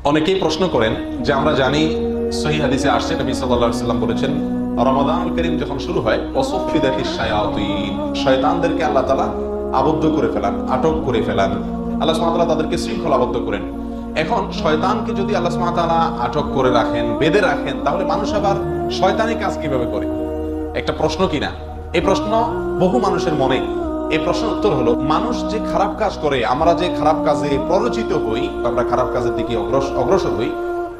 অনেকেই প্রশ্ন করেন যে আমরা জানি সহিহ হাদিসে আসছে নবী সাল্লাল্লাহু আলাইহি ওয়াসাল্লাম বলেছেন রমাদানুল কারীম যখন শুরু হয় ওয়াসফিদাতিশ শায়াতিন, শয়তানদেরকে আল্লাহ তাআলা আবদ্ধ করে ফেলান, আটক করে ফেলান। আল্লাহ সুবহানাহু ওয়া তাআলা তাদেরকে শৃঙ্খলাবদ্ধ করেন। এখন শয়তানকে যদি আল্লাহ সুবহানাহু ওয়া তাআলা আটক করে রাখেন, বেঁধে রাখেন, তাহলে মানুষ আবার শয়তানি কাজ কিভাবে করে? একটা প্রশ্ন কিনা? এই প্রশ্ন বহু মানুষের মনে। এই প্রশ্নের উত্তর হলো, মানুষ যে খারাপ কাজ করে, আমরা যে খারাপ কাজে প্ররোচিত হই, আমরা খারাপ কাজের দিকে অগ্রসর হই,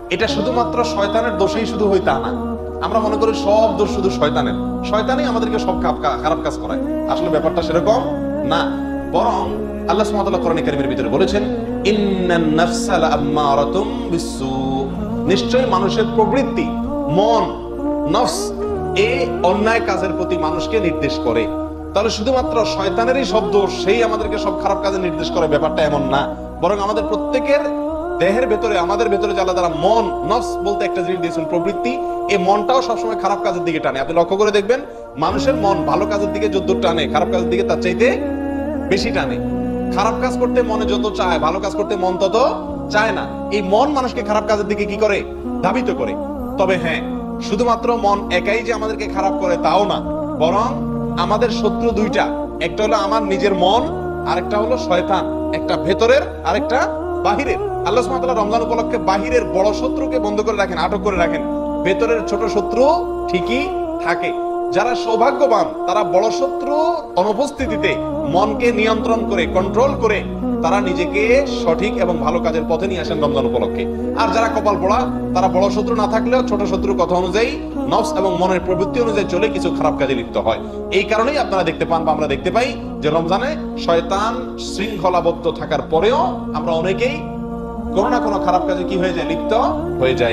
এটা শুধুমাত্র শয়তানের দোষেই শুধু হই তা না। আমরা মনে করি সব দোষ শুধু শয়তানের, শয়তানই আমাদেরকে সব খারাপ কাজ করায়। আসলে ব্যাপারটা সেরকম না। বরং আল্লাহ সুবহানাহু ওয়া তাআলা কোরআনে কারীমের ভিতরে বলেছেন, ইন্নান নাফসা লাআম্মারাতুম বিসসু, নিশ্চয়ই মানুষের প্রবৃত্তি, মন, নফস, এই অন্যায় কাজের প্রতি মানুষকে নির্দেশ করে। তাহলে শুধুমাত্র শয়তানেরই সব দোষ, সেই আমাদেরকে সব খারাপ কাজে নির্দেশ করে, ব্যাপারটা এমন না। বরং আমাদের প্রত্যেকের দেহের ভেতরে, আমাদের ভেতরে যে আল্লাহ তাআলা মন, নফস বলতে একটা জিনিস দিয়েছেন, প্রবৃত্তি, এই মনটাও সবসময় খারাপ কাজের দিকে টানে। আপনি লক্ষ্য করে দেখবেন, মানুষের মন ভালো কাজের দিকে যতদূর টানে, খারাপ কাজের দিকে তার চাইতে বেশি টানে। খারাপ কাজ করতে মনে যত চায়, ভালো কাজ করতে মন তত চায় না। এই মন মানুষকে খারাপ কাজের দিকে কি করে? ধাবিত করে। তবে হ্যাঁ, শুধুমাত্র মন একাই যে আমাদেরকে খারাপ করে তাও না, বরং আমাদের শত্রু দুইটা। একটা হলো আমার নিজের মন, আরেকটা হলো শয়তান। একটা ভেতরের, আরেকটা বাহিরের। আল্লাহ সুবহানাহু ওয়া তাআলা রমজান উপলক্ষে বাহিরের বড় শত্রুকে বন্ধ করে রাখেন, আটক করে রাখেন। ভেতরের ছোট শত্রু ঠিকই থাকে। যারা সৌভাগ্যবান, তারা বড় শত্রু অনুপস্থিতিতে মনকে নিয়ন্ত্রণ করে, কন্ট্রোল করে তারা নিজেকে সঠিক এবং ভালো কাজের পথে নিয়ে আসেন রমজান উপলক্ষে। আর যারা কপাল পোড়া, তারা বড় শত্রু না থাকলেও ছোট শত্রুর কথা অনুযায়ী, নফস এবং মনের প্রবৃত্তি অনুযায়ী চলে কিছু খারাপ কাজে লিপ্ত হয়। এই কারণেই আপনারা দেখতে পান বা আমরা দেখতে পাই যে রমজানে শয়তান শৃঙ্খলাবদ্ধ থাকার পরেও আমরা অনেকেই কোনো না কোনো খারাপ কাজে কি হয়ে যায়? লিপ্ত হয়ে যাই।